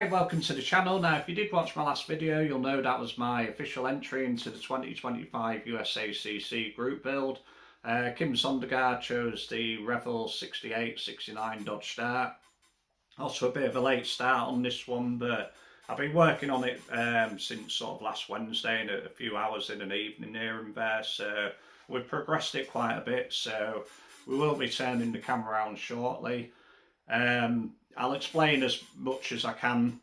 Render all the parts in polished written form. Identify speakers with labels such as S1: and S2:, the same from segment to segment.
S1: Welcome to the channel. Now, if you did watch my last video, you'll know that was my official entry into the 2025 U.S.A.C.C group build. Kim Sondergaard chose the Revell 6869 Dodge Start. Also a bit of a late start on this one, but I've been working on it since sort of last Wednesday, in a few hours in an evening here and there, so we've progressed it quite a bit, so we will be turning the camera around shortly. I'll explain as much as I can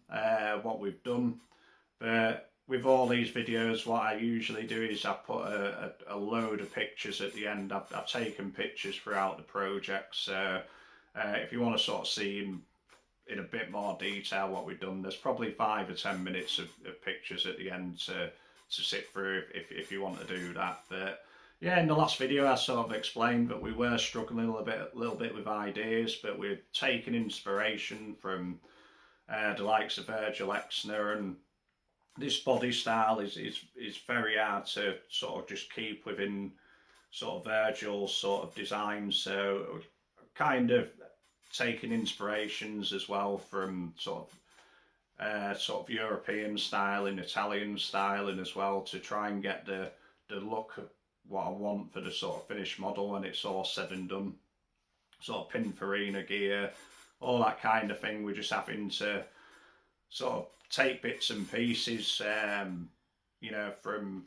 S1: what we've done, but with all these videos what I usually do is I put a load of pictures at the end. I've taken pictures throughout the project, so if you want to sort of see in a bit more detail what we've done, there's probably 5 or 10 minutes of pictures at the end to sit through if you want to do that. But yeah, in the last video I sort of explained that we were struggling a little bit with ideas, but we're taking inspiration from the likes of Virgil Exner, and this body style is very hard to sort of just keep within sort of Virgil's sort of design, so kind of taking inspirations as well from sort of European styling, Italian styling as well, to try and get the look what I want for the sort of finished model when it's all said and done. Sort of Pininfarina gear, all that kind of thing. We're just having to sort of take bits and pieces, you know, from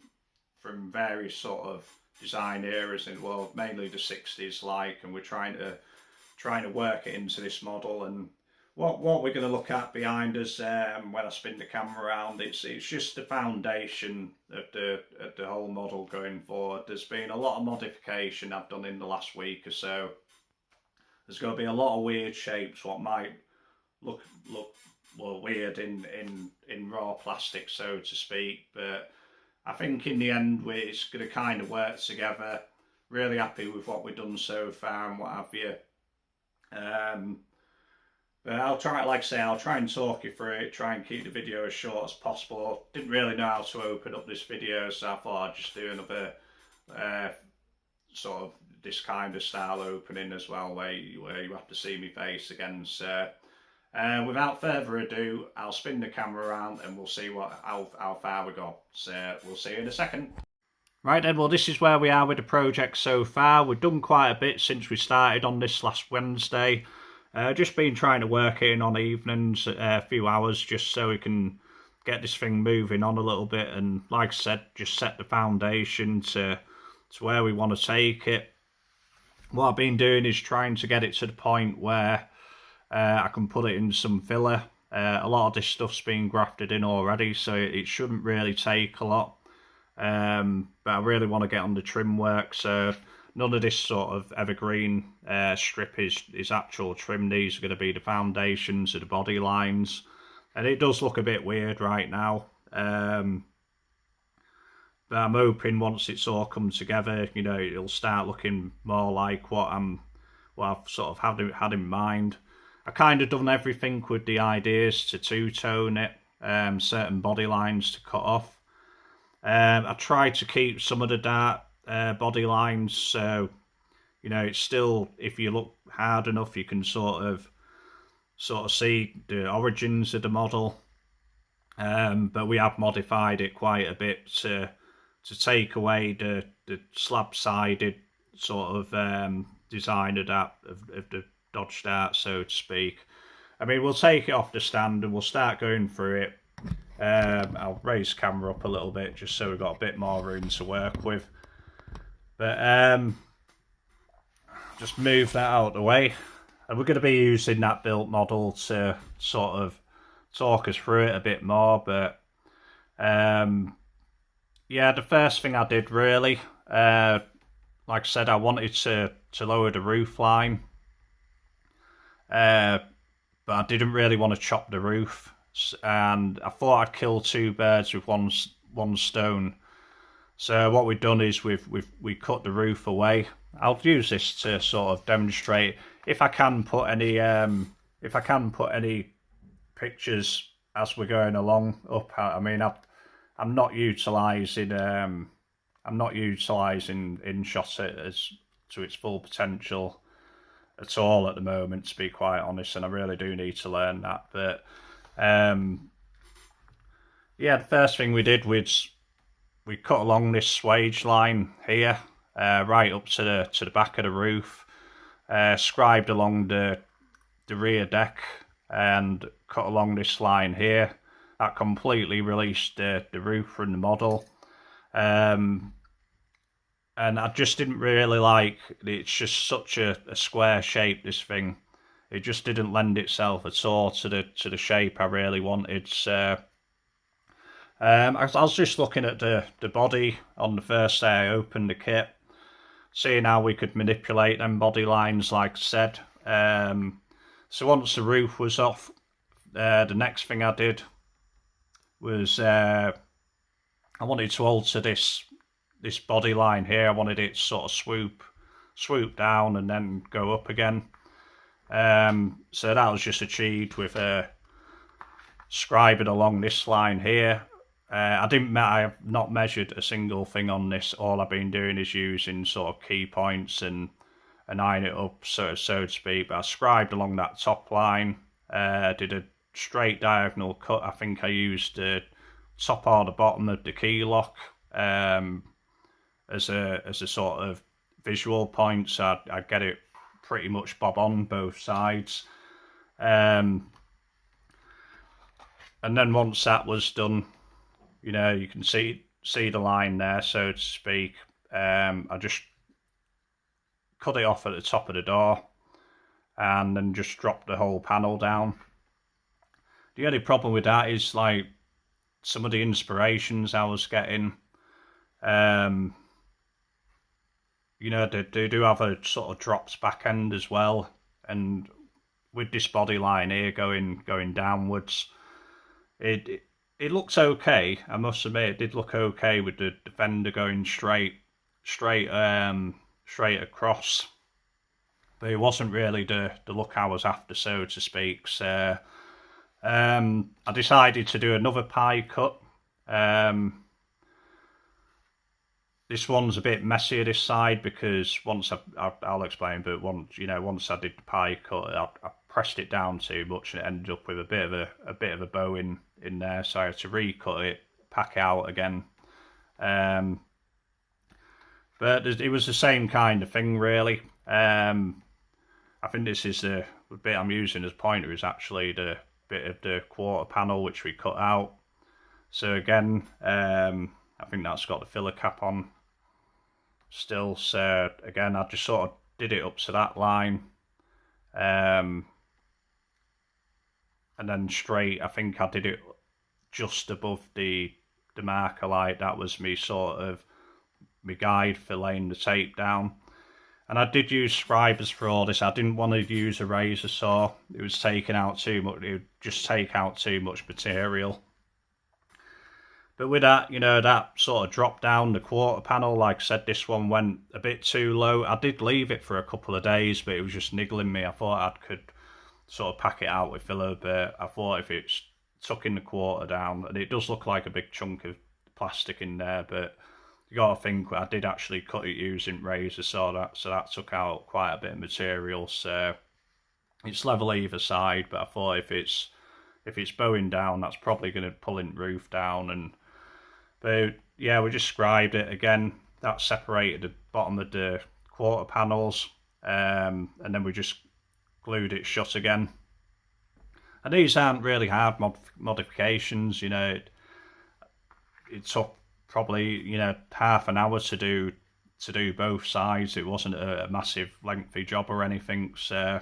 S1: various sort of design eras in the world, mainly the 60s, and we're trying to work it into this model. And what we're going to look at behind us when I spin the camera around, it's just the foundation of the whole model going forward. There's been a lot of modification I've done in the last week or so. There's going to be a lot of weird shapes what might look well weird in raw plastic, so to speak, but I think in the end it's going to kind of work together. Really happy with what we've done so far and what have you. But I'll try, like I say, I'll try and talk you through it, try and keep the video as short as possible. Didn't really know how to open up this video, so I thought I'd just do another sort of this kind of style opening as well, where you have to see me face again. So without further ado, I'll spin the camera around and we'll see how far we got. So we'll see you in a second. Right then, well, this is where we are with the project so far. We've done quite a bit since we started on this last Wednesday. Just been trying to work in on evenings, a few hours, just so we can get this thing moving on a little bit, and like I said, just set the foundation to where we want to take it. What I've been doing is trying to get it to the point where I can put it in some filler. A lot of this stuff's been grafted in already, so it shouldn't really take a lot. But I really want to get on the trim work, so none of this sort of evergreen strip is actual trim. These are going to be the foundations of the body lines, and it does look a bit weird right now, but I'm hoping once it's all come together, you know, it'll start looking more like what I've sort of had in mind. I kind of done everything with the ideas to two-tone it, certain body lines to cut off. I tried to keep some of the dark body lines, so you know, it's still, if you look hard enough, you can sort of see the origins of the model. But we have modified it quite a bit to take away the slab-sided sort of design of the Dodge Start, so to speak. I mean, we'll take it off the stand and we'll start going through it. I'll raise the camera up a little bit just so we've got a bit more room to work with. But just move that out of the way. And we're going to be using that built model to sort of talk us through it a bit more. But yeah, the first thing I did really, like I said, I wanted to lower the roof line. But I didn't really want to chop the roof, and I thought I'd kill two birds with one stone. So what we've done is we cut the roof away. I'll use this to sort of demonstrate if I can put any pictures as we're going along up. I mean, I'm not utilising InShot as to its full potential at all at the moment, to be quite honest, and I really do need to learn that. But Yeah, the first thing we did was we cut along this swage line here, right up to the back of the roof, scribed along the rear deck and cut along this line here. That completely released the roof from the model. And I just didn't really like, it's just such a square shape, this thing. It just didn't lend itself at all to the shape I really wanted. I was just looking at the body on the first day I opened the kit, seeing how we could manipulate them body lines, like I said. So once the roof was off, the next thing I did was I wanted to alter this body line here. I wanted it sort of swoop down and then go up again. So that was just achieved with scribing along this line here. I have not measured a single thing on this. All I've been doing is using sort of key points and eyeing it up, so to speak. But I scribed along that top line, did a straight diagonal cut. I think I used the top or the bottom of the key lock as a sort of visual point, so I'd get it pretty much bob on both sides. And then once that was done, you know, you can see the line there, so to speak. I just cut it off at the top of the door and then just dropped the whole panel down. The only problem with that is, like, some of the inspirations I was getting, you know, they do have a sort of dropped back end as well, and with this body line here going downwards, it looks okay. I must admit, it did look okay with the fender going straight across, but it wasn't really the look I was after, so to speak. So I decided to do another pie cut. This one's a bit messier this side, because I'll explain, but once I did the pie cut, I pressed it down too much and it ended up with a bit of a bow in there, so I had to recut it, pack it out again. But it was the same kind of thing, really. I think this is the bit I'm using as pointer is actually the bit of the quarter panel which we cut out. So again, I think that's got the filler cap on still. So again, I just sort of did it up to that line, and then straight. I think I did it just above the marker light. That was me sort of my guide for laying the tape down. And I did use scribers for all this. I didn't want to use a razor saw. It was taking out too much. It would just take out too much material. But with that, you know, that sort of dropped down the quarter panel. Like I said, this one went a bit too low. I did leave it for a couple of days, but it was just niggling me. I thought I could sort of pack it out with filler, but I thought if it's tucking the quarter down, and it does look like a big chunk of plastic in there, but you got to think I did actually cut it using razor saw, so that took out quite a bit of material. So it's level either side, but I thought if it's bowing down, that's probably going to pull the roof down. But yeah, we just scribed it again. That separated the bottom of the quarter panels, and then we just glued it shut again. And these aren't really hard modifications. You know, it took probably, you know, half an hour to do both sides. It wasn't a massive lengthy job or anything. So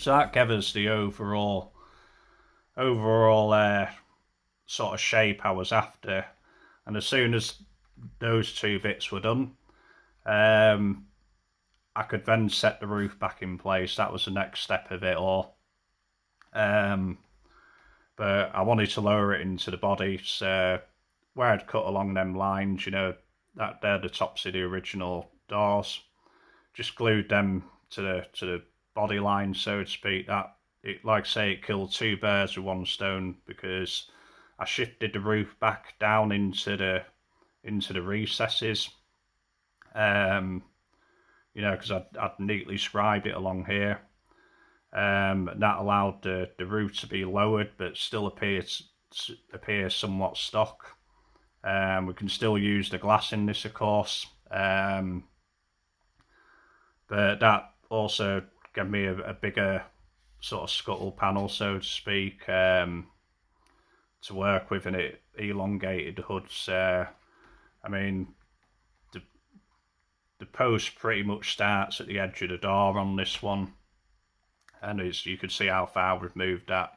S1: that gave us the overall sort of shape I was after. And as soon as those two bits were done, I could then set the roof back in place. That was the next step of it all. But I wanted to lower it into the body, so where I'd cut along them lines, you know, that they're the tops of the original doors, just glued them to the body line, so to speak. That, it, like I say, it killed two birds with one stone, because I shifted the roof back down into the recesses, you know, because I'd neatly scribed it along here, That allowed the roof to be lowered but still appear somewhat stock. We can still use the glass in this, of course, but that also gave me a bigger sort of scuttle panel, so to speak, to work with, and it elongated the hoods. I mean, the post pretty much starts at the edge of the door on this one, and you could see how far we've moved that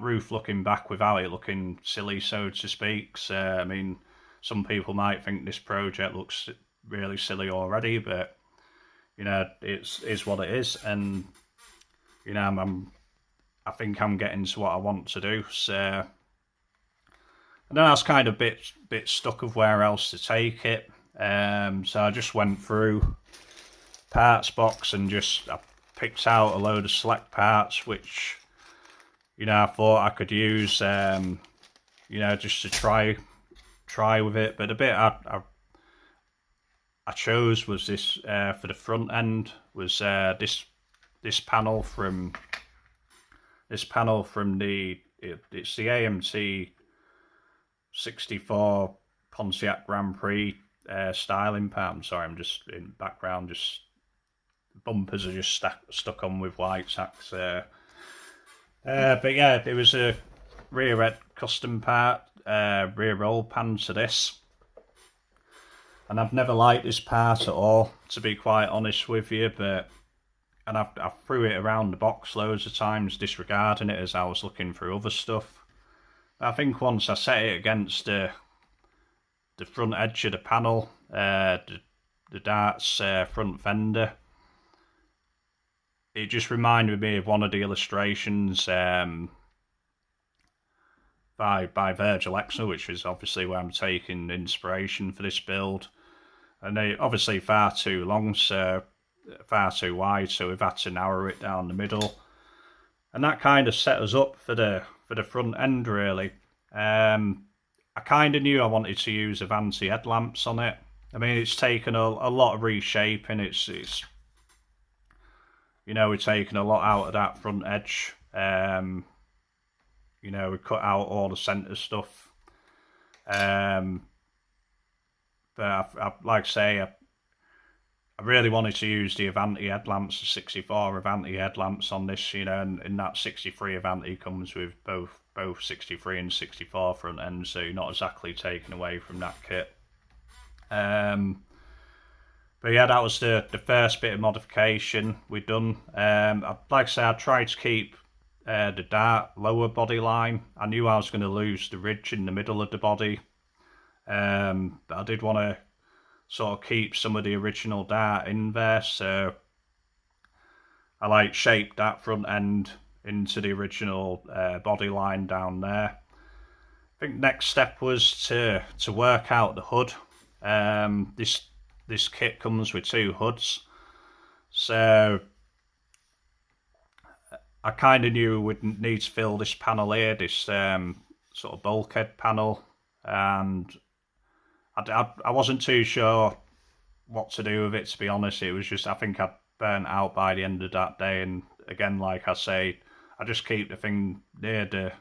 S1: roof looking back without it looking silly, so to speak. So, I mean, some people might think this project looks really silly already, but you know, it is what it is, and you know, I think I'm getting to what I want to do. So, and then I was kind of bit stuck of where else to take it. So I just went through parts box and I picked out a load of select parts, which, you know, I thought I could use, you know, just to try with it. But the bit I chose was this for the front end was this panel from it's the AMT 64 Pontiac Grand Prix styling part. I'm sorry, I'm just in background, just bumpers are just stuck on with white tacks. But yeah, it was a rear end custom part, rear roll pan to this. And I've never liked this part at all, to be quite honest with you, and I threw it around the box loads of times, disregarding it as I was looking for other stuff. I think once I set it against the front edge of the panel, the dart's front fender, it just reminded me of one of the illustrations by Virgil Exner, which is obviously where I'm taking inspiration for this build. And they obviously far too long, so far too wide, so we've had to narrow it down the middle, and that kind of set us up for the front end, really. I kind of knew I wanted to use Avanti headlamps on it. I mean, it's taken a lot of reshaping. It's you know, we're taking a lot out of that front edge. You know, we cut out all the centre stuff. But like I say, I really wanted to use the Avanti headlamps, the 64 Avanti headlamps on this, you know, and that 63 Avanti comes with both 63 and 64 front ends, so you're not exactly taken away from that kit. But yeah, that was the first bit of modification we'd done. Like I say, I tried to keep the dart lower body line. I knew I was going to lose the ridge in the middle of the body. But I did want to sort of keep some of the original dart in there, so I shaped that front end into the original body line down there. I think next step was to work out the hood. This kit comes with two hoods, so I kind of knew we would need to fill this panel here, this sort of bulkhead panel, and I wasn't too sure what to do with it, to be honest. It was just, I think I'd burnt out by the end of that day, and again, like I say, I just keep the thing near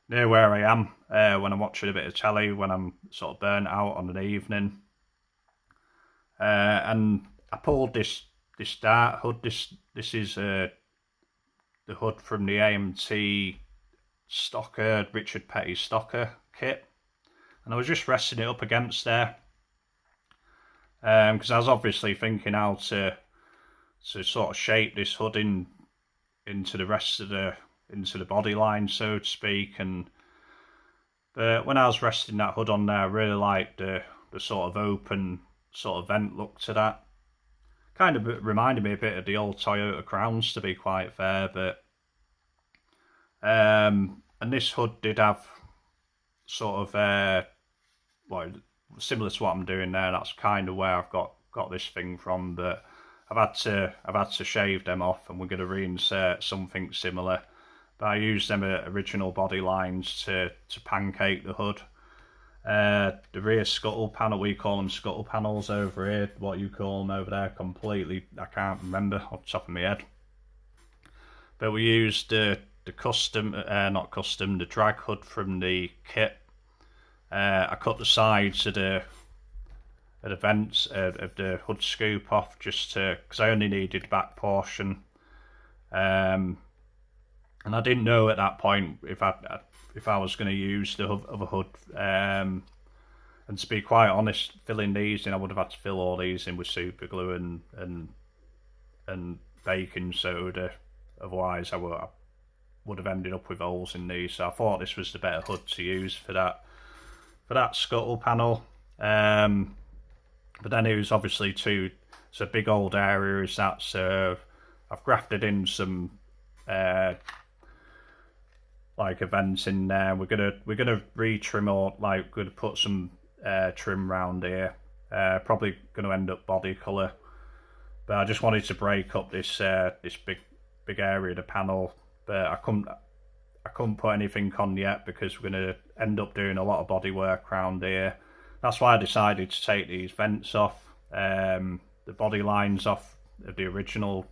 S1: where I am when I'm watching a bit of telly, when I'm sort of burnt out on an evening. And I pulled this dart hood. This is the hood from the AMT Stocker, Richard Petty Stocker kit. And I was just resting it up against there, because I was obviously thinking how to sort of shape this hood into the rest of the body line, so to speak. But when I was resting that hood on there, I really liked the sort of open sort of vent look to that. Kind of reminded me a bit of the old Toyota Crowns, to be quite fair. But and this hood did have sort of well, similar to what I'm doing there. That's kind of where I've got this thing from, but I've had to shave them off, and we're going to reinsert something similar. But I used them original body lines to pancake the hood. The rear scuttle panel, we call them scuttle panels over here. What you call them over there, completely, I can't remember off the top of my head. but we used the custom, not custom, the drag hood from the kit. I cut the sides of the vents of the hood scoop off just to, because I only needed back portion, and I didn't know at that point if I was going to use the other hood. And to be quite honest, filling these in, I would have had to fill all these in with super glue and baking soda. Otherwise, I would have ended up with holes in these. So I thought this was the better hood to use for that scuttle panel. But then it was obviously it's a big old area is that, so I've grafted in some like events in there. We're gonna retrim, or like gonna put some trim round here. Probably gonna end up body colour, but I just wanted to break up this big area of the panel. But I couldn't put anything on yet because we're gonna end up doing a lot of body work around here. That's why I decided to take these vents off, the body lines off of the original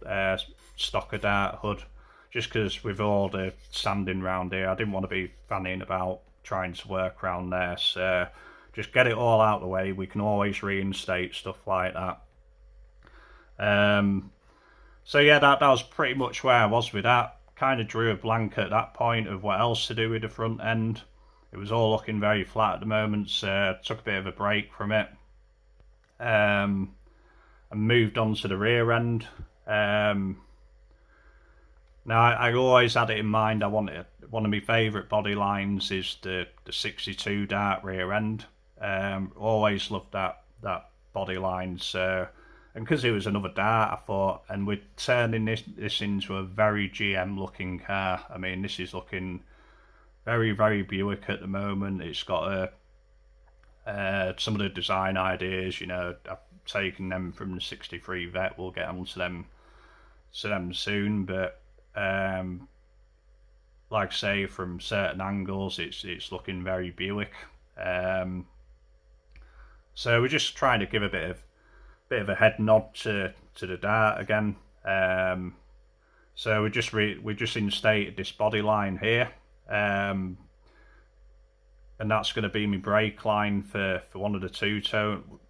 S1: Stocker Dart hood, just because with all the sanding around here, I didn't want to be fanning about trying to work around there. So just get it all out of the way. We can always reinstate stuff like that. So yeah, that was pretty much where I was with that. Kind of drew a blank at that point of what else to do with the front end. It was all looking very flat at the moment, so took a bit of a break from it, and moved on to the rear end. Now I always had it in mind. One of my favourite body lines is the 62 Dart rear end. Always loved that body line. So, and because it was another Dart, I thought, and we're turning this into a very GM looking car. I mean, this is looking very, very Buick at the moment. It's got some of the design ideas, you know, I've taken them from the 63 Vet. We'll get onto them soon, but like I say, from certain angles, it's looking very Buick. So we're just trying to give a bit of a head nod to the Dart again. So we just instated this body line here. And that's going to be my brake line for one of the two-tone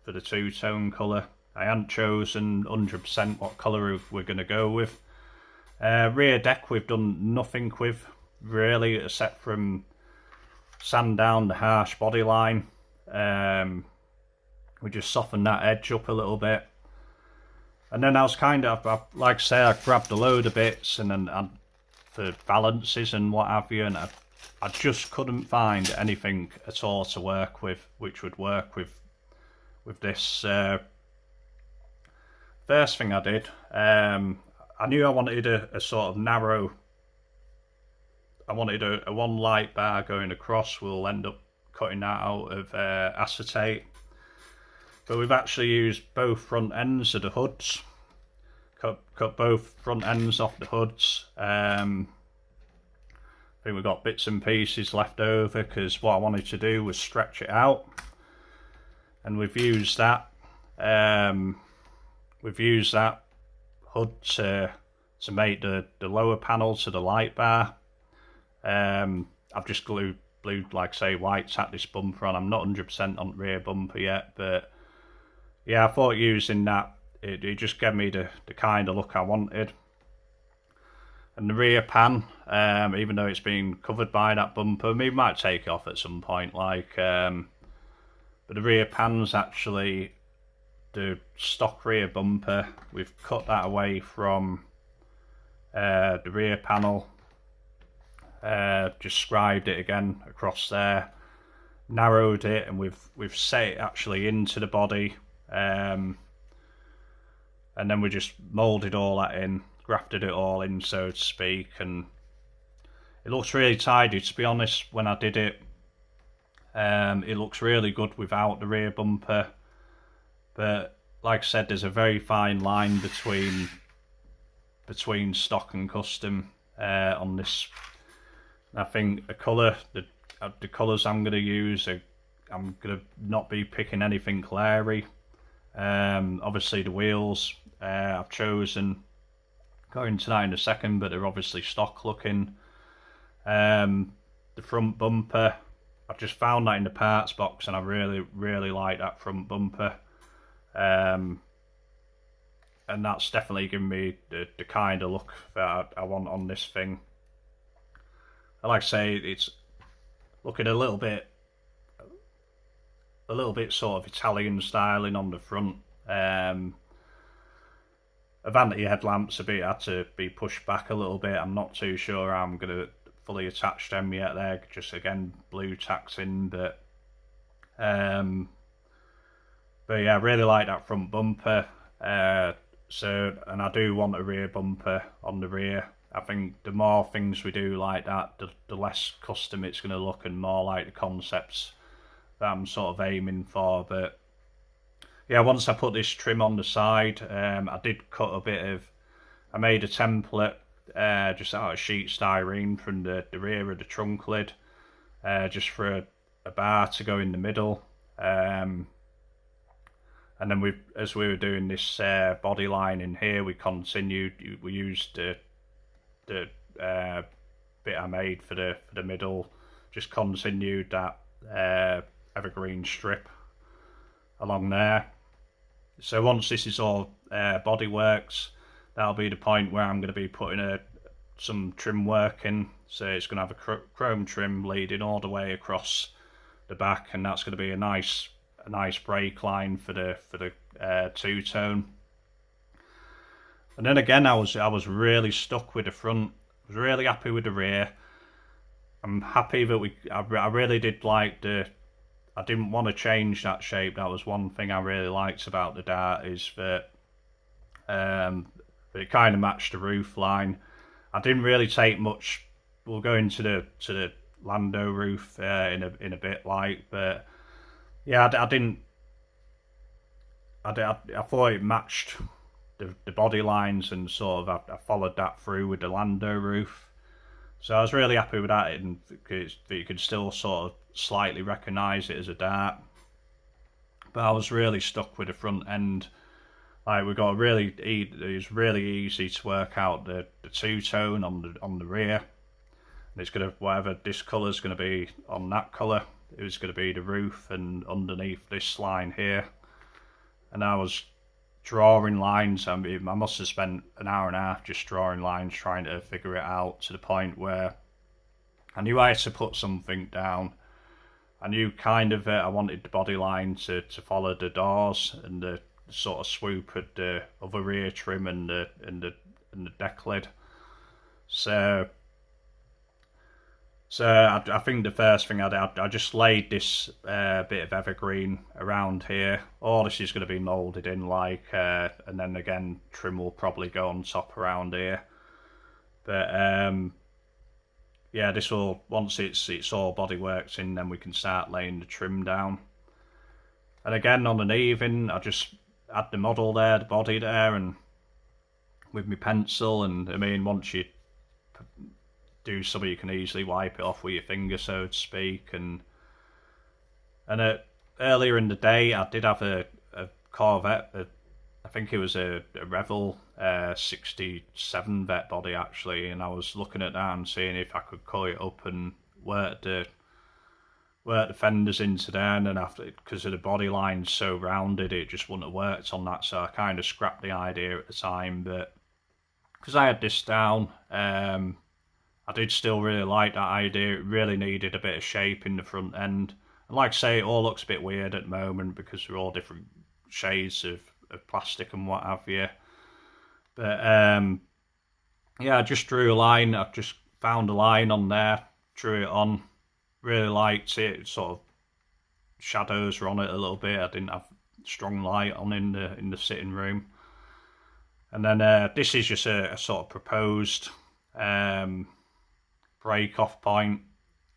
S1: colour. I hadn't chosen 100% what colour we're going to go with. Rear deck we've done nothing with really, except from sand down the harsh body line. We just softened that edge up a little bit, and then I was like I say, I grabbed a load of bits and then for balances and what have you, and I just couldn't find anything at all to work with which would work with this. First thing I did, I knew I wanted a sort of narrow, I wanted a one light bar going across. We'll end up cutting that out of acetate, but we've actually used both front ends of the hoods. Cut both front ends off the hoods. I think we've got bits and pieces left over because what I wanted to do was stretch it out, and we've used that. We've used that hood to make the lower panel to the light bar. I've just glued, like I say, white tack this bumper on. I'm not 100% on the rear bumper yet, but yeah, I thought using that, it just gave me the kind of look I wanted. And the rear pan, even though it's been covered by that bumper, we might take it off at some point, like, but the rear pan's actually the stock rear bumper. We've cut that away from the rear panel, just scribed it again across there, narrowed it, and we've set it actually into the body, and then we just moulded all that in, grafted it all in, so to speak, and it looks really tidy, to be honest. When I did it, it looks really good without the rear bumper, but like I said, there's a very fine line between stock and custom on this. I think the colours I'm going to use, I'm going to not be picking anything glary. Obviously the wheels I've chosen Go into that in a second, but they're obviously stock looking. The front bumper, I've just found that in the parts box, and I really like that front bumper. And that's definitely given me the kind of look that I want on this thing. Like I say, it's looking a little bit sort of Italian styling on the front. The vanity headlamps had to be pushed back a little bit. I'm not too sure how I'm going to fully attach them yet. They're just, again, blue tacks in, but yeah, I really like that front bumper. And I do want a rear bumper on the rear. I think the more things we do like that, the less custom it's going to look, and more like the concepts that I'm sort of aiming for. But yeah, once I put this trim on the side, I did cut I made a template just out of sheet styrene from the rear of the trunk lid, just for a bar to go in the middle. And then as we were doing this body line in here, we used the bit I made for the middle, just continued that evergreen strip along there. So once this is all bodyworks, that'll be the point where I'm going to be putting some trim work in. So it's going to have a chrome trim leading all the way across the back, and that's going to be a nice brake line for the two-tone. And then again, I was really stuck with the front. I was really happy with the rear. I'm happy that I really did like I didn't want to change that shape. That was one thing I really liked about the Dart, is that it kind of matched the roof line. I didn't really take much. We'll go into the Lando roof in a bit, but yeah, I thought it matched the body lines, and sort of I followed that through with the Lando roof. So I was really happy with that, and that you could still sort of slightly recognise it as a Dart. But I was really stuck with the front end. Like, it was really easy to work out the two-tone on the rear. And it's gonna, whatever this colour's gonna be on that colour, it was gonna be the roof and underneath this line here. And I was drawing lines. I mean, I must have spent an hour and a half just drawing lines, trying to figure it out, to the point where I knew I had to put something down. I knew kind of I wanted the body line to follow the doors and the sort of swoop at the other rear trim and the deck lid. So I think the first thing I just laid this bit of evergreen around here. All this is going to be moulded in, and then again trim will probably go on top around here. But yeah, this will, once it's all bodyworked in, then we can start laying the trim down. And again, on an even, I just had the model there, the body there, and with my pencil. And I mean, once you do something, you can easily wipe it off with your finger, so to speak. And earlier in the day, I did have a Corvette. I think it was a Revell 67 vet body, actually, and I was looking at that and seeing if I could cut it up and work the fenders into there. And then after, because of the body line's so rounded, it just wouldn't have worked on that, so I kind of scrapped the idea at the time. But because I had this down, I did still really like that idea. It really needed a bit of shape in the front end. And like I say, it all looks a bit weird at the moment because they're all different shades of plastic and what have you. But yeah, I just drew a line. I just found a line on there, drew it on. Really liked it. Sort of shadows were on it a little bit. I didn't have strong light on in the sitting room. And then this is just a sort of proposed break off point.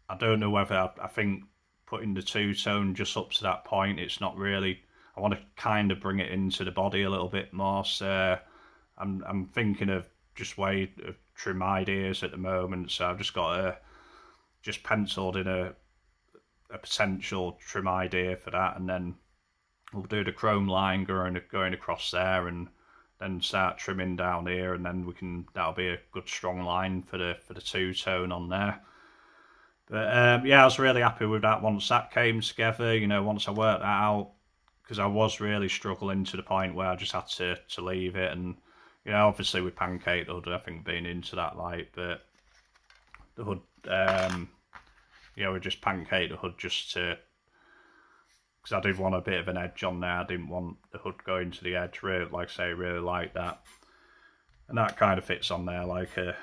S1: I don't know whether I think putting the two-tone just up to that point, it's not really. I want to kind of bring it into the body a little bit more. So I'm thinking of just way of trim ideas at the moment. So I've just got just penciled in a potential trim idea for that, and then we'll do the chrome line going across there, and then start trimming down here, and then that'll be a good strong line for the two-tone on there. But yeah, I was really happy with that once that came together. You know, once I worked that out, because I was really struggling to the point where I just had to leave it. And you know, obviously with pancake hood, I think being into that light, but the hood, you know, we just pancake the hood just to, because I did want a bit of an edge on there. I didn't want the hood going to the edge. Really, like I say, really like that, and that kind of fits on there like a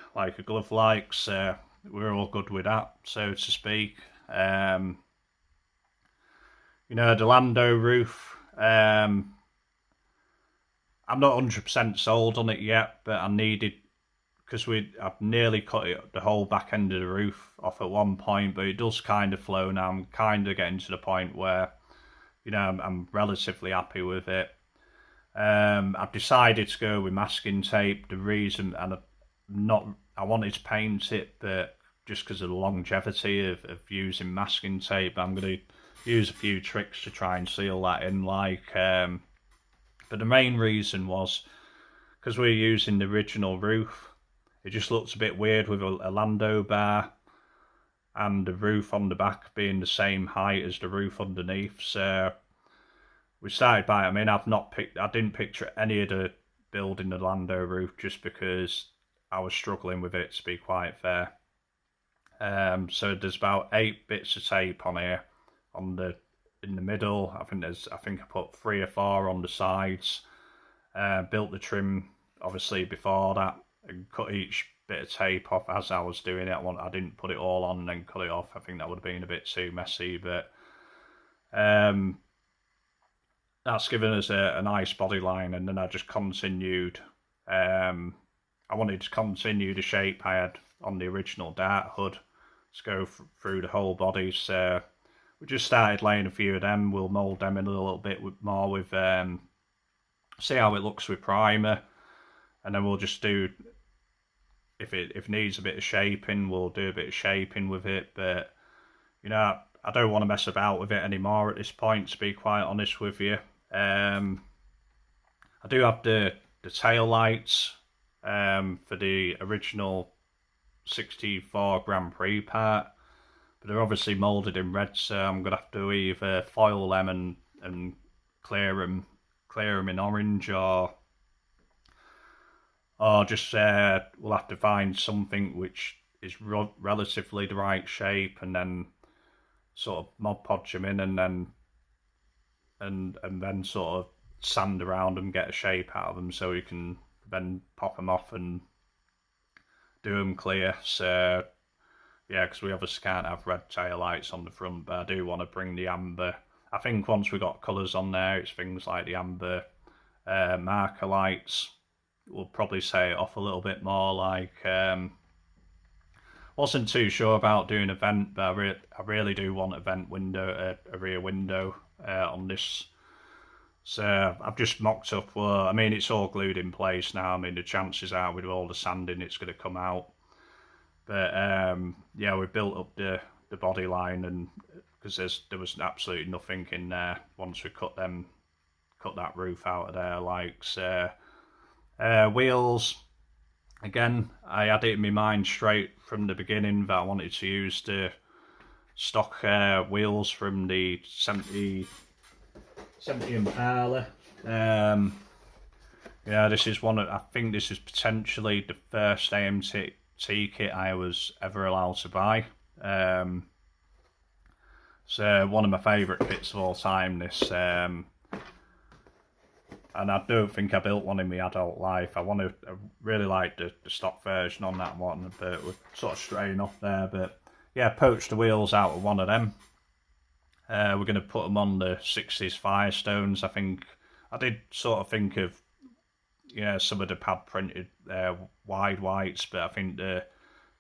S1: glove like. So we're all good with that, so to speak. You know, the Lando roof, I'm not 100% sold on it yet, but I needed, because I've nearly cut the whole back end of the roof off at one point, but it does kind of flow now. I'm kind of getting to the point where, you know, I'm relatively happy with it. I've decided to go with masking tape. The reason, and I wanted to paint it, but just because of the longevity of using masking tape, I'm going to use a few tricks to try and seal that in. But the main reason was because we're using the original roof. It just looks a bit weird with a Lando bar and the roof on the back being the same height as the roof underneath. So we started by, I mean, I didn't picture any of the building the Lando roof just because I was struggling with it, to be quite fair. So there's about 8 bits of tape on here in the middle. I think I put 3 or 4 on the sides. Built the trim obviously before that and cut each bit of tape off as I was doing it. I didn't put it all on and then cut it off. I think that would have been a bit too messy, but that's given us a nice body line. And then I just continued. I wanted to continue the shape I had on the original dart hood to go through the whole body. So we just started laying a few of them. We'll mould them in a little bit more with see how it looks with primer, and then we'll just do, if it needs a bit of shaping, we'll do a bit of shaping with it. But you know, I don't want to mess about with it anymore at this point, to be quite honest with you. I do have the tail lights for the original 64 Grand Prix part, but they're obviously moulded in red, so I'm gonna have to either foil them and clear them in orange, or just we'll have to find something which is relatively the right shape, and then sort of Mod Podge them in, and then sort of sand around them, get a shape out of them, so you can then pop them off and do them clear. So yeah, because we obviously can't have red tail lights on the front, but I do want to bring the amber. I think once we got colours on there, it's things like the amber marker lights will probably set it off a little bit more. Like, wasn't too sure about doing a vent, but I really do want a vent window, a rear window on this. So I've just mocked up. Well, I mean, it's all glued in place now. I mean, the chances are with all the sanding, it's going to come out. But yeah, we built up the body line, and because there was absolutely nothing in there once we cut that roof out of there. Like, so wheels, again, I had it in my mind straight from the beginning that I wanted to use the stock wheels from the 70 Impala. Yeah, this is I think this is potentially the first AMT kit I was ever allowed to buy. So one of my favourite kits of all time, this. And I don't think I built one in my adult life. I really like the stock version on that one, but we're sort of straying off there. But yeah, poached the wheels out of one of them. We're going to put them on the 60s Firestones. I think I did sort of think of, yeah, some of the pad printed wide whites, but I think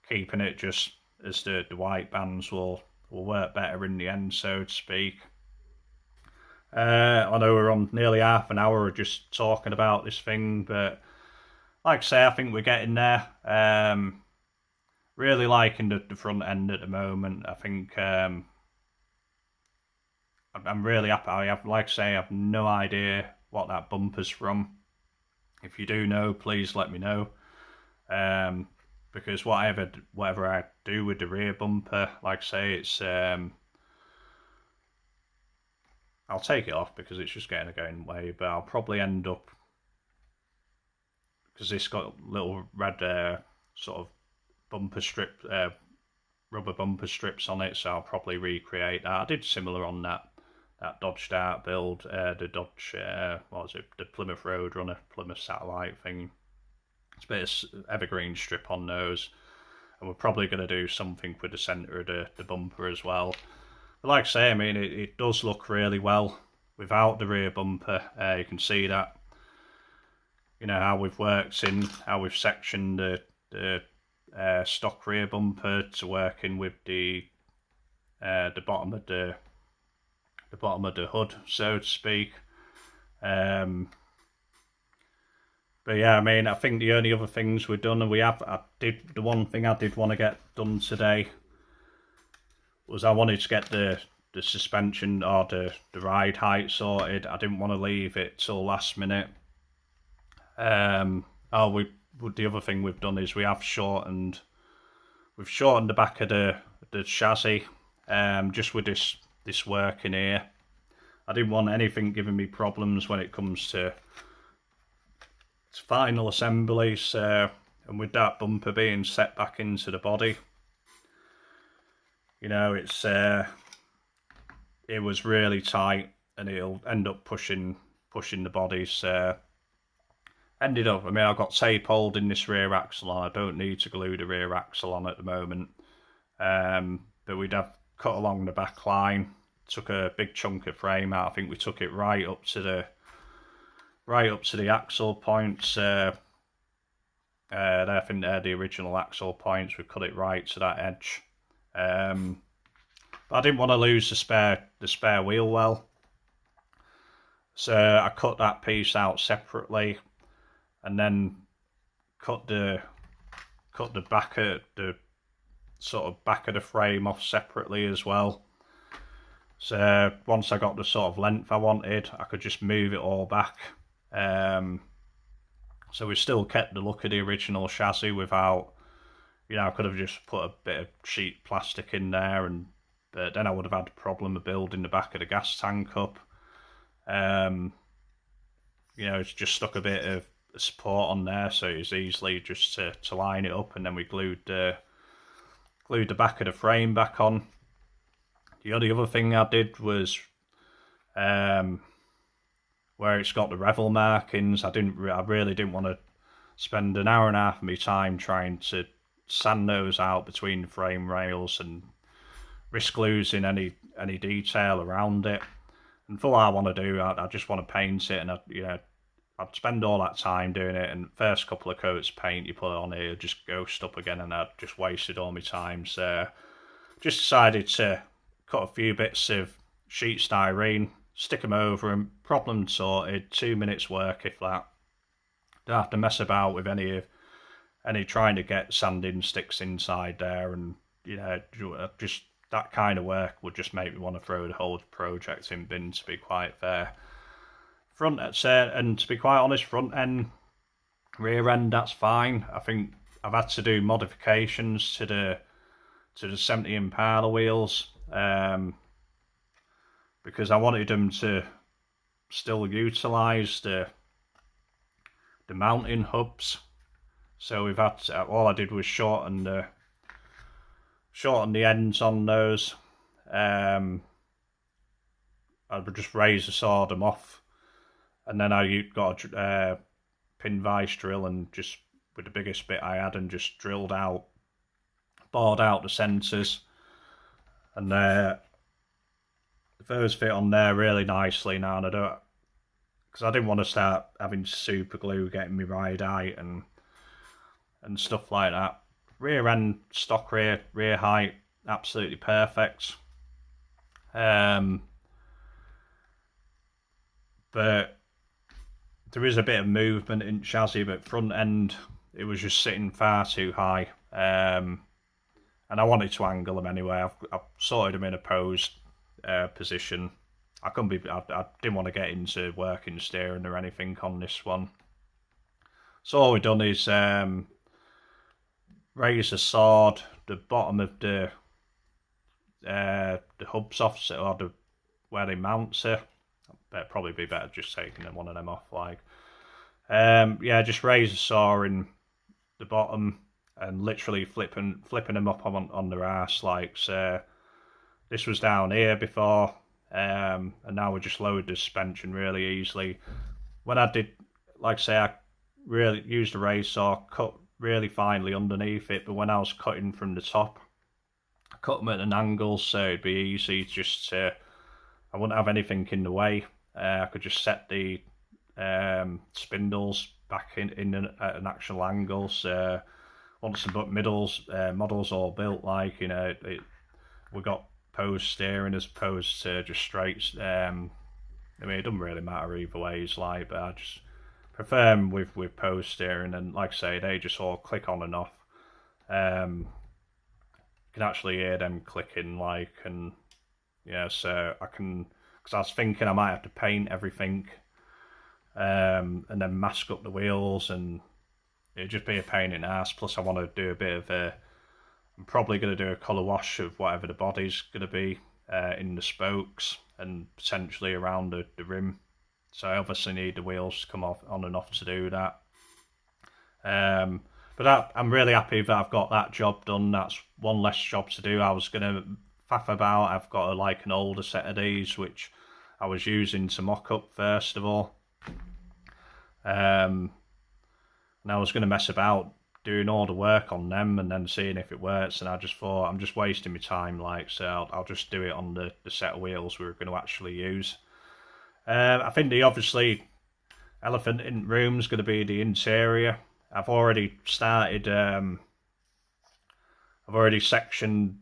S1: keeping it just as the white bands will work better in the end, so to speak. I know we're on nearly half an hour of just talking about this thing, but like I say, I think we're getting there. Really liking the front end at the moment. I think I'm really happy. Like I say, I have no idea what that bumper's from. If you do know, please let me know. Because whatever I do with the rear bumper, like I say, it's I'll take it off because it's just getting going way, but I'll probably end up, because it's got little red sort of bumper strip, rubber bumper strips on it, so I'll probably recreate that. I did similar on that Dodge Dart build, the Dodge, what was it, the Plymouth Roadrunner, Plymouth Satellite thing. It's a bit of evergreen strip on those, and we're probably going to do something with the centre of the bumper as well. But like I say, I mean, it does look really well without the rear bumper. You can see that, you know, how we've worked in, how we've sectioned the stock rear bumper to working with the bottom of the hood, so to speak. But yeah, I mean, I think the only other things we've done, and the one thing I did want to get done today was I wanted to get the suspension or the ride height sorted. I didn't want to leave it till last minute. The other thing we've done is we've shortened the back of the chassis, just with this work in here. I didn't want anything giving me problems when it comes to final assemblies, and with that bumper being set back into the body, you know, it was really tight, and it'll end up pushing the bodies. Ended up, I mean, I've got tape holding this rear axle on. I don't need to glue the rear axle on at the moment, but we'd have cut along the back line, took a big chunk of frame out. I think we took it right up to the axle points. I think they're the original axle points. We cut it right to that edge. But I didn't want to lose the spare wheel well, so I cut that piece out separately, and then cut the back of the back of the frame off separately as well. So once I got the sort of length I wanted, I could just move it all back. So we still kept the look of the original chassis without, you know, I could have just put a bit of sheet plastic in there, but then I would have had a problem of building the back of the gas tank up. You know, it's just stuck a bit of support on there, so it's easily just to line it up, and then we glued the back of the frame back on. The only other thing I did was where it's got the Revell markings. I really didn't want to spend an hour and a half of my time trying to sand those out between the frame rails and risk losing any detail around it. And for what I want to do, I just want to paint it, and I'd spend all that time doing it, and first couple of coats of paint you put on here just ghost up again, and I'd just wasted all my time. So just decided to cut a few bits of sheet styrene, stick them over them, problem sorted, 2 minutes work if that. Don't have to mess about with any trying to get sanding sticks inside there, and you know, just that kind of work would just make me want to throw the whole project in bin, to be quite fair. And to be quite honest, front end, rear end, that's fine. I think I've had to do modifications to the 70 Impala wheels, because I wanted them to still utilise the mounting hubs. So we've had to, all I did was shorten the ends on those. I would just razor saw them off, and then I got a pin vise drill, and just with the biggest bit I had, and just bored out the centres, and those fit on there really nicely now. And because I didn't want to start having super glue getting me ride height and stuff like that. Rear end, stock rear height, absolutely perfect. But there is a bit of movement in chassis, but front end, it was just sitting far too high. And I wanted to angle them anyway. I've sorted them in a posed position. I didn't want to get into working steering or anything on this one. So all we've done is raise the sword, the bottom of the hubs off, or where they mount it. It'd probably be better just taking one of them off. Like, yeah, just raise the saw in the bottom and literally flipping them up on their ass. Like, so this was down here before, and now we just lowered the suspension really easily. When I did, like I say, I really used the razor saw, cut really finely underneath it, but when I was cutting from the top, I cut them at an angle so it'd be easy just to, I wouldn't have anything in the way. I could just set the spindles back in at an actual angle. So once the models all built, like, you know, we got post steering as opposed to just straight. I mean, it doesn't really matter either ways, like, but I just prefer them with post steering, and like I say, they just all click on and off. You can actually hear them clicking, like, and yeah, so I can, because I was thinking I might have to paint everything, and then mask up the wheels, and it'd just be a pain in the ass. Plus I want to do a bit of I'm probably going to do a colour wash of whatever the body's going to be in the spokes and potentially around the rim. So I obviously need the wheels to come off on and off to do that. But I'm really happy that I've got that job done. That's one less job to do. I was going to faff about. I've got like an older set of these which I was using to mock up first of all. And I was going to mess about doing all the work on them and then seeing if it works, and I just thought I'm just wasting my time, like, so I'll just do it on the set of wheels we're going to actually use. I think the obviously elephant in the room is going to be the interior. I've already started, I've already sectioned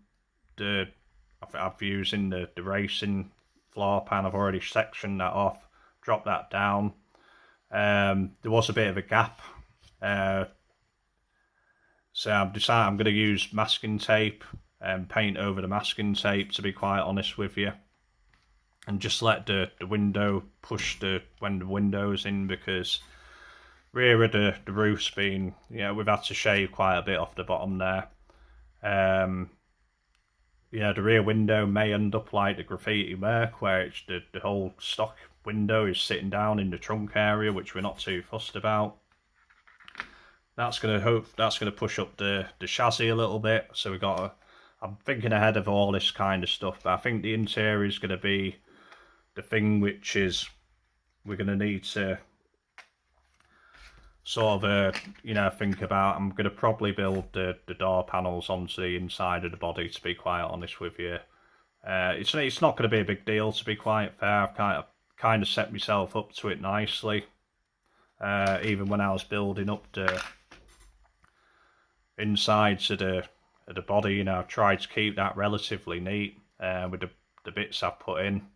S1: I've using the racing floor pan. I've already sectioned that off, dropped that down. There was a bit of a gap, so I've decided I'm going to use masking tape and paint over the masking tape, to be quite honest with you, and just let the window push when the window's in, because rear of the roof's been, you know, we've had to shave quite a bit off the bottom there. Yeah, the rear window may end up like the graffiti work, where it's the whole stock window is sitting down in the trunk area, which we're not too fussed about. That's gonna push up the chassis a little bit. So I'm thinking ahead of all this kind of stuff, but I think the interior is gonna be the thing which is we're gonna need to sort of you know, think about. I'm gonna probably build the door panels onto the inside of the body, to be quite honest with you. It's not going to be a big deal, to be quite fair. I've kind of set myself up to it nicely. Even when I was building up the insides of the body, you know, I've tried to keep that relatively neat with the bits I've put in.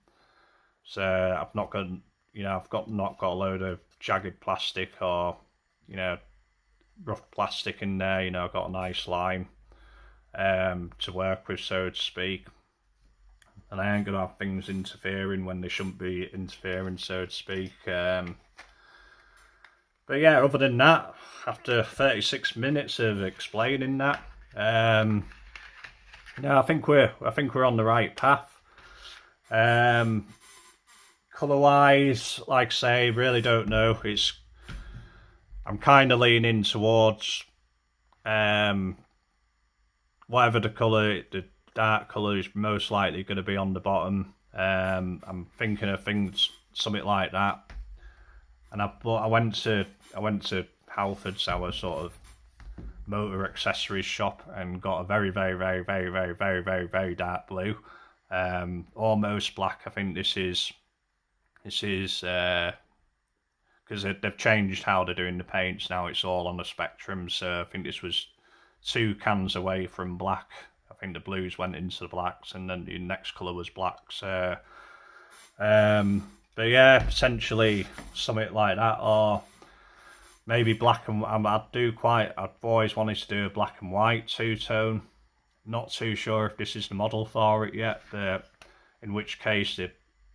S1: So I've not got, you know, not got a load of jagged plastic or, you know, rough plastic in there. You know, I've got a nice line to work with, so to speak. And I ain't gonna have things interfering when they shouldn't be interfering, so to speak. But yeah, other than that, after 36 minutes of explaining that, I think we're on the right path. Colour-wise, like I say, really don't know. I'm kind of leaning towards whatever the colour, the dark colour is most likely going to be on the bottom. I'm thinking of things, something like that. And I went to Halford's, our sort of motor accessories shop, and got a very, very, very, very, very, very, very, very dark blue, almost black. I think this is because they've changed how they're doing the paints now. It's all on a spectrum, so I think this was 2 cans away from black. I think the blues went into the blacks, and then the next colour was black. So, but yeah, potentially something like that, or maybe black and I've always wanted to do a black and white two-tone. Not too sure if this is the model for it yet, but in which case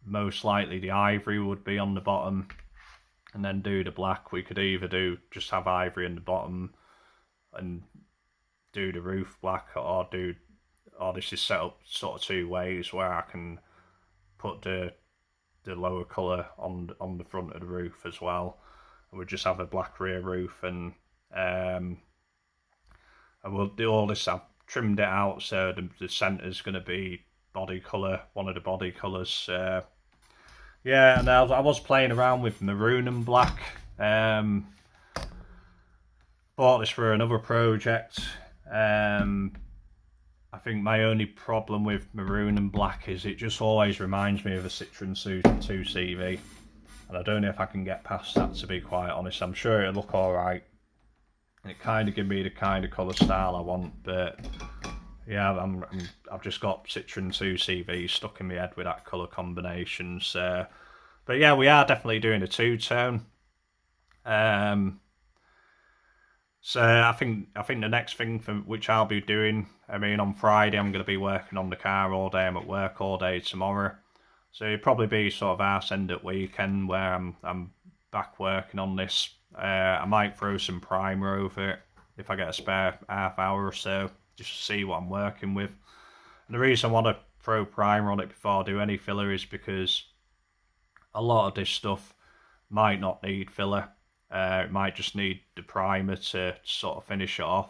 S1: most likely the ivory would be on the bottom, and then do the black. We could either just have ivory in the bottom and do the roof black, or this is set up sort of two ways where I can put the lower colour on the front of the roof as well. And we'll just have a black rear roof, and we'll do all this. I've trimmed it out so the centre's going to be body colour, one of the body colours. Yeah, and I was playing around with maroon and black. Bought this for another project. I think my only problem with maroon and black is it just always reminds me of a Citroen 2CV. And I don't know if I can get past that, to be quite honest. I'm sure it'll look alright. It kind of gives me the kind of colour style I want, but yeah, I've just got Citroen 2CV stuck in my head with that colour combination. So, but yeah, we are definitely doing a two-tone. So I think the next thing which I'll be doing, I mean, on Friday I'm going to be working on the car all day. I'm at work all day tomorrow, so it'll probably be sort of arse end at weekend where I'm back working on this. I might throw some primer over it if I get a spare half hour or so, just to see what I'm working with. And the reason I want to throw primer on it before I do any filler is because a lot of this stuff might not need filler. It might just need the primer to sort of finish it off.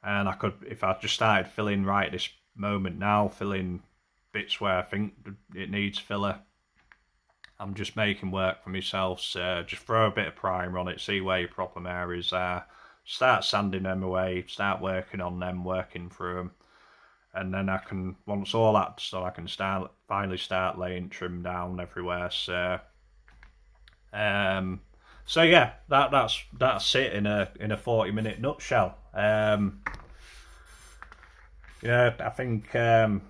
S1: And I could, if I just started filling right this moment now, filling bits where I think it needs filler, I'm just making work for myself. So just throw a bit of primer on it, see where your problem areas are, start sanding them away, start working on them, working through them. And then I can, once all that's done, I can finally start laying trim down everywhere. So yeah, that's it in a 40-minute nutshell. Yeah, I think we're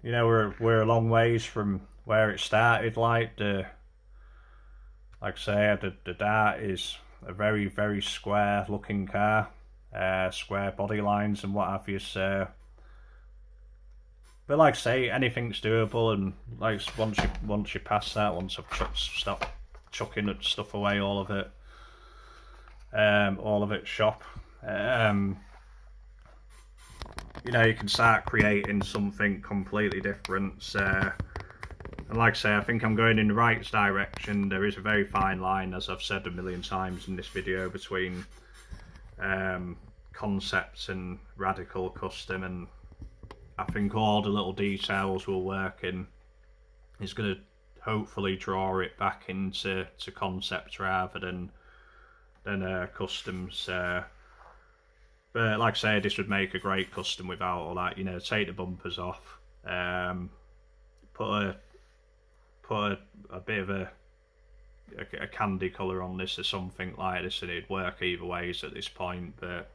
S1: a long ways from where it started. Like I say, the Dart is a very, very square looking car, square body lines and what have you. So, but like I say, anything's doable, and like once you pass that, once I've stopped chucking stuff away, all of it shop, you can start creating something completely different. So, and like I say, I think I'm going in the right direction. There is a very fine line, as I've said a million times in this video, between concepts and radical custom, and I think all the little details we'll work in is going to hopefully draw it back into concept rather than customs. But like I say, this would make a great custom without all that. Take the bumpers off, put a bit of a candy colour on this or something like this, and it'd work either ways at this point. But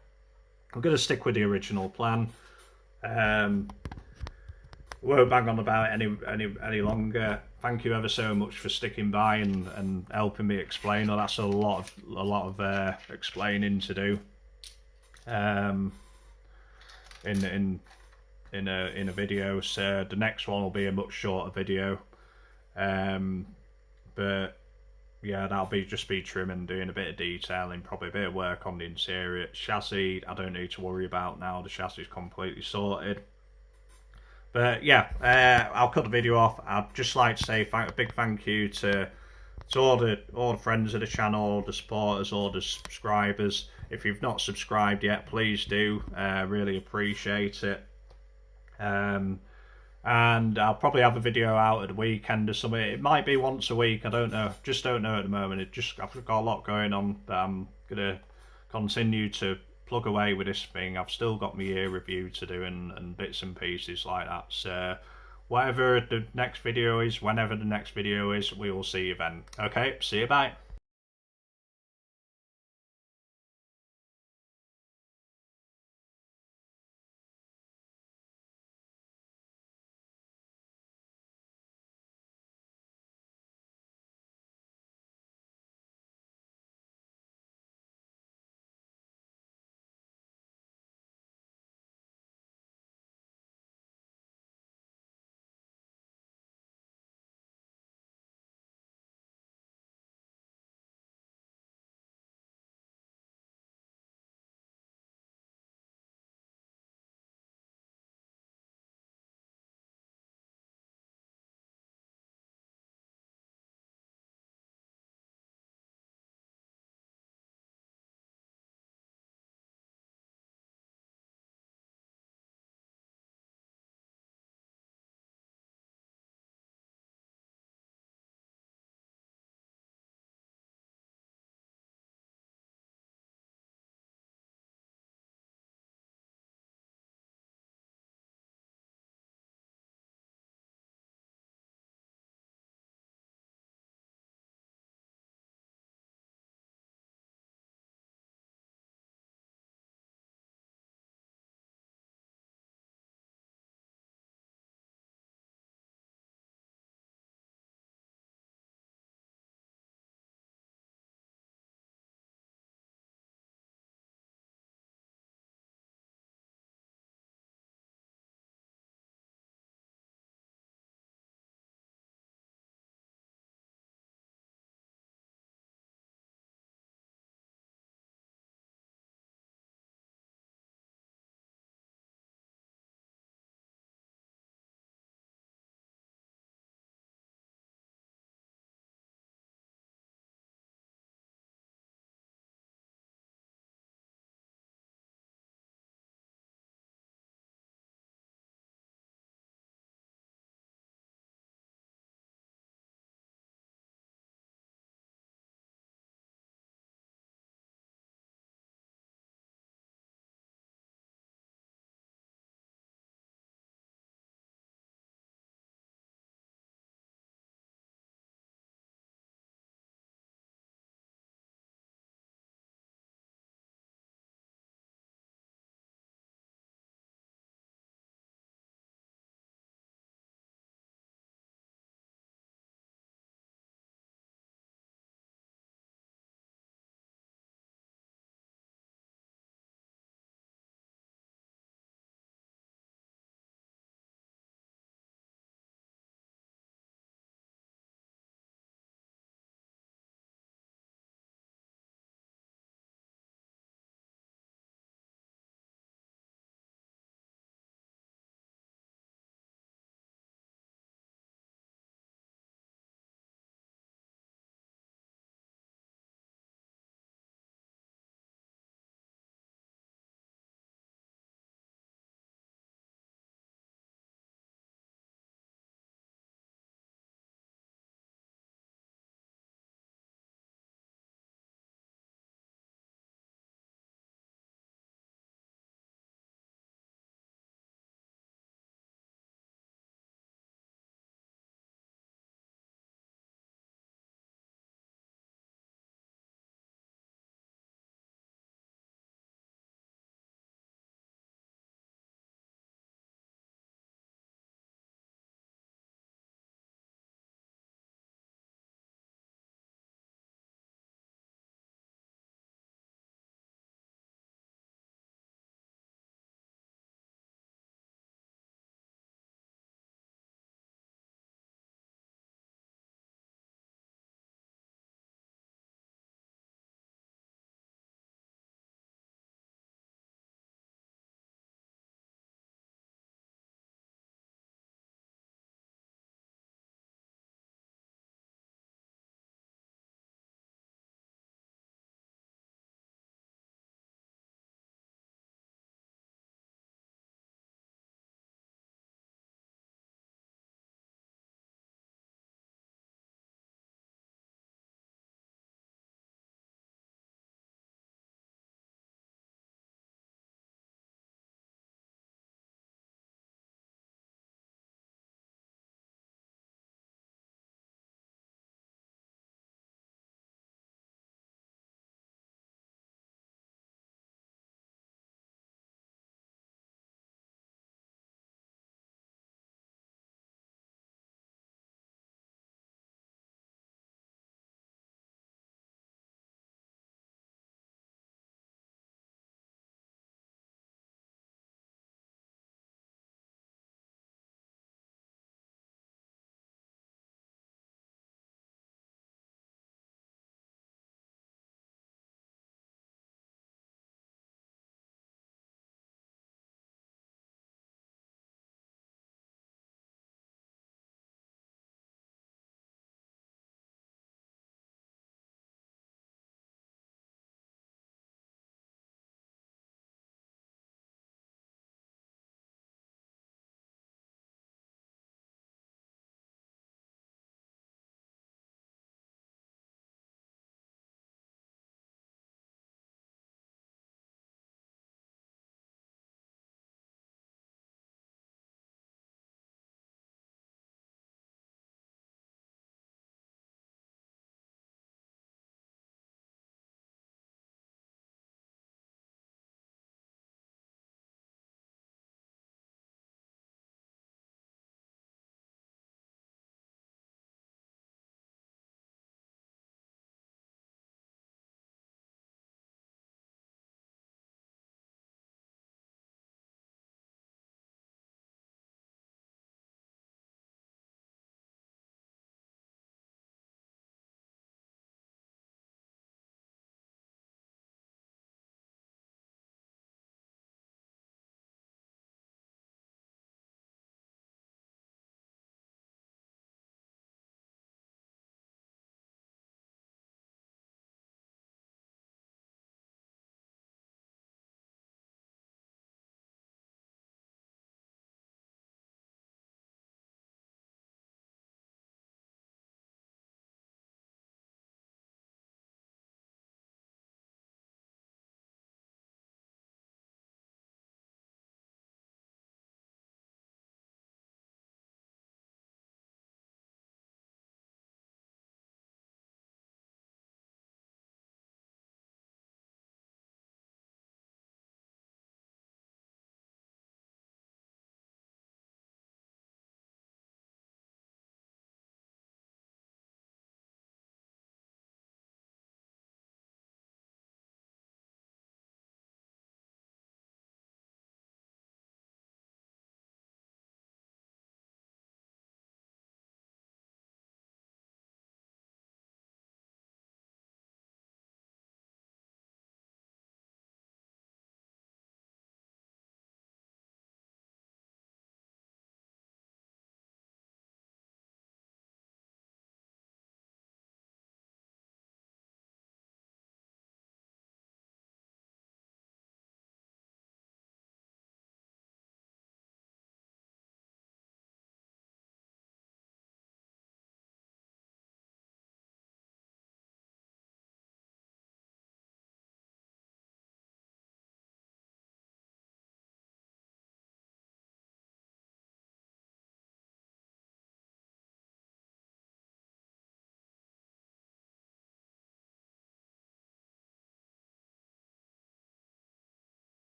S1: I'm going to stick with the original plan. Won't bang on about it any longer. Thank you ever so much for sticking by and helping me explain. Well, that's a lot of explaining to do in a video. So the next one will be a much shorter video, but yeah, that'll just be trimming, doing a bit of detailing, probably a bit of work on the interior. Chassis I don't need to worry about now, the chassis is completely sorted. But yeah, I'll cut the video off. I'd just like to say a big thank you to all the friends of the channel, all the supporters, all the subscribers. If you've not subscribed yet, please do. Really appreciate it. And I'll probably have a video out at the weekend or something. It might be once a week, I don't know. Just don't know at the moment. I've got a lot going on, but I'm gonna continue to plug away with this thing. I've still got my year review to do and bits and pieces like that. So whatever the next video is, whenever the next video is, we will see you then. Okay, see you, bye.